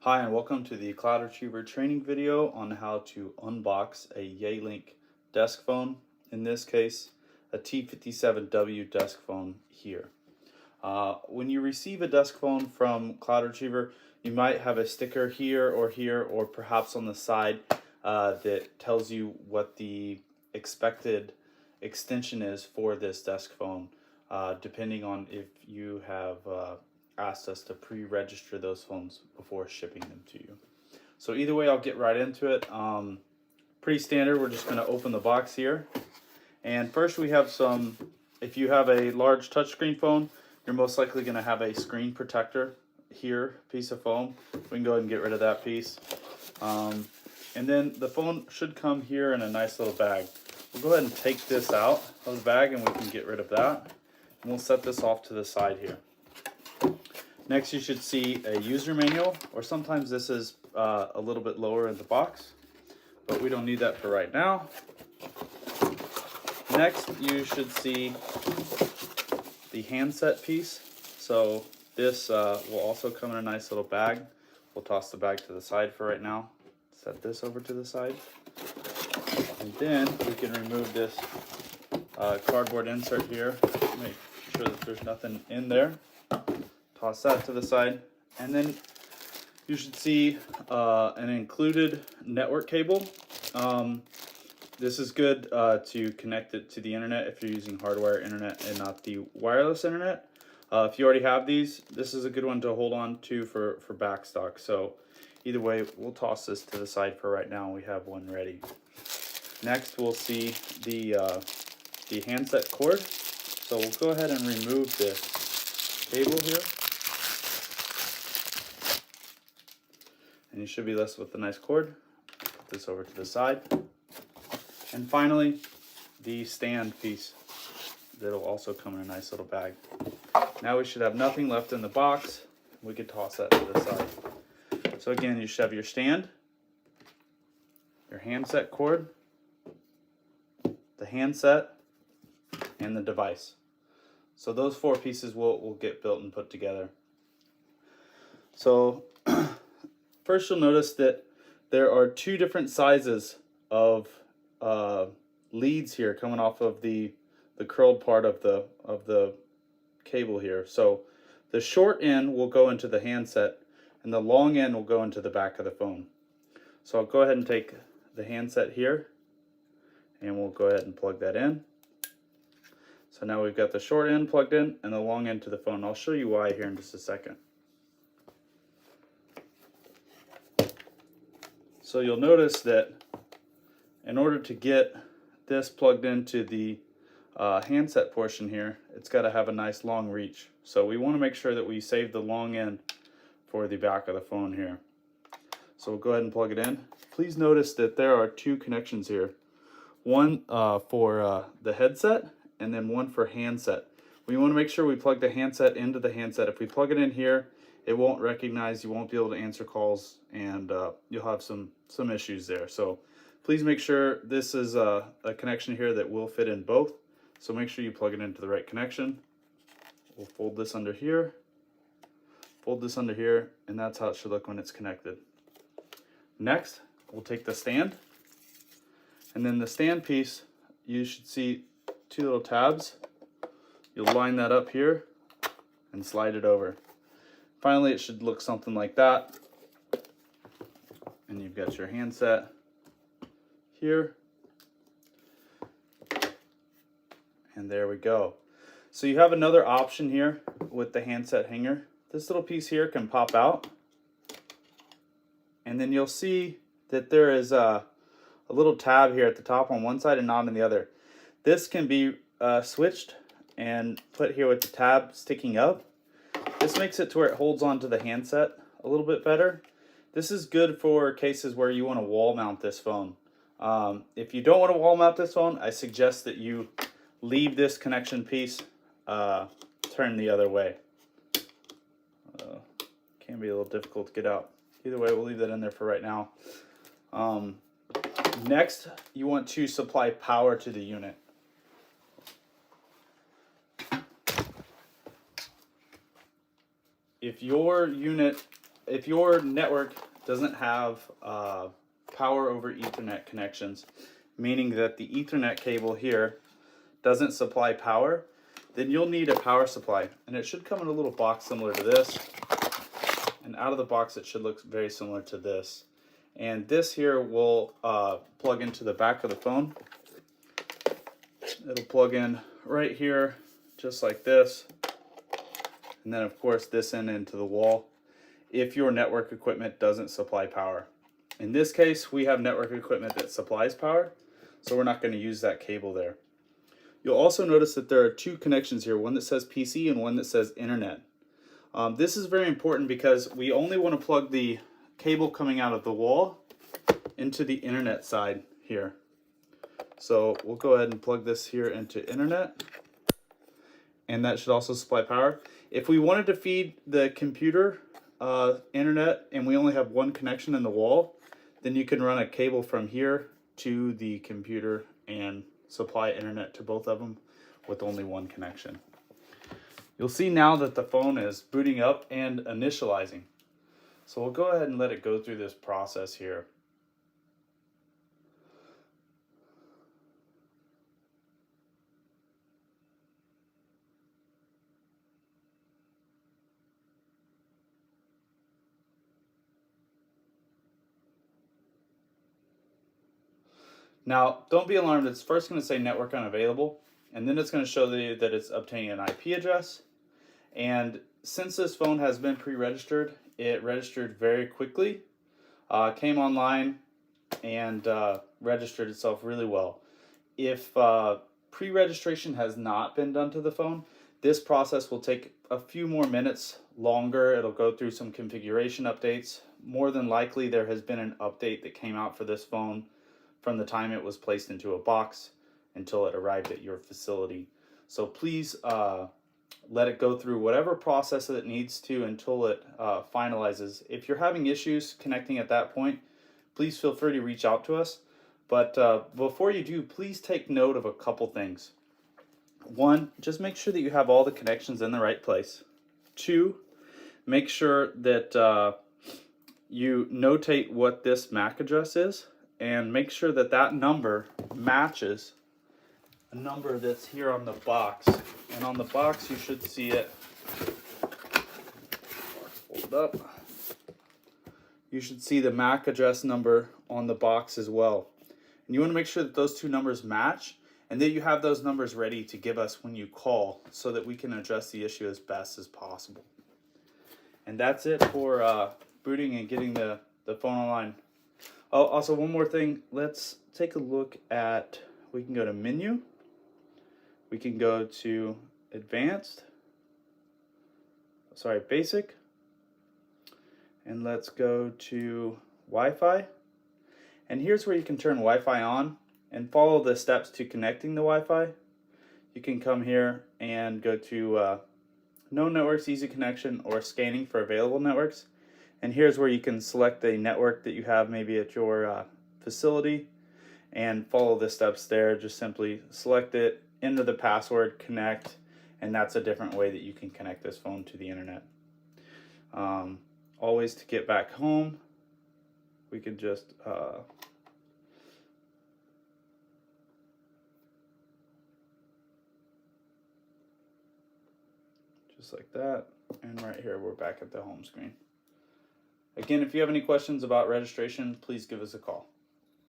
Hi and welcome to the Cloud Retriever training video on how to unbox a Yealink desk phone. In this case, a T57W desk phone here. When you receive a desk phone from Cloud Retriever, you might have a sticker here, or perhaps on the side that tells you what the expected extension is for this desk phone, depending on if you have asked us to pre-register those phones before shipping them to you. So either way, I'll get right into it. Pretty standard. We're just going to open the box here. And first we have some, if you have a large touchscreen phone, you're most likely going to have a screen protector here, piece of foam. We can go ahead and get rid of that piece. And then the phone should come here in a nice little bag. We'll go ahead and take this out of the bag and we can get rid of that. And we'll set this off to the side here. Next, you should see a user manual, or sometimes this is a little bit lower in the box, but we don't need that for right now. Next, you should see the handset piece. So this will also come in a nice little bag. We'll toss the bag to the side for right now. Set this over to the side. And then we can remove this cardboard insert here. Make sure that there's nothing in there. Toss that to the side, and then you should see an included network cable. This is good to connect it to the internet if you're using hardwire internet and not the wireless internet. If you already have these, this is a good one to hold on to for backstock. So either way, we'll toss this to the side for right now. We have one ready. Next, we'll see the handset cord. So we'll go ahead and remove this cable here. And you should be left with a nice cord. Put this over to the side. And finally, the stand piece that'll also come in a nice little bag. Now we should have nothing left in the box. We could toss that to the side. So again, you should have your stand, your handset cord, the handset, and the device. So those four pieces will get built and put together. So first, you'll notice that there are two different sizes of leads here coming off of the curled part of the cable here. So the short end will go into the handset, and the long end will go into the back of the phone. So I'll go ahead and take the handset here, and we'll go ahead and plug that in. So now we've got the short end plugged in and the long end to the phone. I'll show you why here in just a second. So you'll notice that in order to get this plugged into the handset portion here, it's got to have a nice long reach. So we want to make sure that we save the long end for the back of the phone here. So we'll go ahead and plug it in. Please notice that there are two connections here. One for the headset and then one for handset. We want to make sure we plug the handset into the handset. If we plug it in here, it won't recognize, you won't be able to answer calls, and you'll have some issues there. So please make sure this is a connection here that will fit in both. So make sure you plug it into the right connection. We'll fold this under here, and that's how it should look when it's connected. Next, we'll take the stand, and then the stand piece, you should see two little tabs. You'll line that up here and slide it over. Finally, it should look something like that. And you've got your handset here. And there we go. So you have another option here with the handset hanger. This little piece here can pop out. And then you'll see that there is a little tab here at the top on one side and not on the other. This can be switched and put here with the tab sticking up. This makes it to where it holds onto the handset a little bit better. This is good for cases where you want to wall mount this phone. If you don't want to wall mount this phone, I suggest that you leave this connection piece turned the other way. Can be a little difficult to get out. Either way, we'll leave that in there for right now. Next, you want to supply power to the unit. If your unit if your network doesn't have power over Ethernet connections, meaning that the Ethernet cable here doesn't supply power, then you'll need a power supply. And it should come in a little box similar to this. And out of the box, it should look very similar to this. And this here will plug into the back of the phone. It'll plug in right here, just like this. And then of course this end into the wall if your network equipment doesn't supply power. In this case, we have network equipment that supplies power, so we're not going to use that cable there. You'll also notice that there are two connections here, one that says PC and one that says internet. This is very important because we only want to plug the cable coming out of the wall into the internet side here. So we'll go ahead and plug this here into internet, and that should also supply power. If we wanted to feed the computer internet and we only have one connection in the wall, then you can run a cable from here to the computer and supply internet to both of them with only one connection. You'll see now that the phone is booting up and initializing. So we'll go ahead and let it go through this process here. Now, don't be alarmed. It's first going to say network unavailable, and then it's going to show you that it's obtaining an IP address. And since this phone has been pre-registered, it registered very quickly, came online, and registered itself really well. If pre-registration has not been done to the phone, this process will take a few more minutes longer. It'll go through some configuration updates. More than likely, there has been an update that came out for this phone from the time it was placed into a box until it arrived at your facility. So please let it go through whatever process it needs to until it finalizes. If you're having issues connecting at that point, please feel free to reach out to us. But before you do, please take note of a couple things. One, just make sure that you have all the connections in the right place. Two, make sure that you notate what this MAC address is, and make sure that that number matches a number that's here on the box. And on the box, you should see it. Hold up. You should see the MAC address number on the box as well. And you want to make sure that those two numbers match, and that you have those numbers ready to give us when you call, so that we can address the issue as best as possible. And that's it for booting and getting the phone online. Oh, also one more thing. Let's take a look at, we can go to menu. We can go to basic. And let's go to Wi-Fi. And here's where you can turn Wi-Fi on and follow the steps to connecting the Wi-Fi. You can come here and go to no networks, easy connection, or scanning for available networks. And here's where you can select the network that you have maybe at your facility and follow the steps there. Just simply select it, enter the password, connect, and that's a different way that you can connect this phone to the internet. Always to get back home, we could just like that, and right here we're back at the home screen. Again, if you have any questions about registration, please give us a call.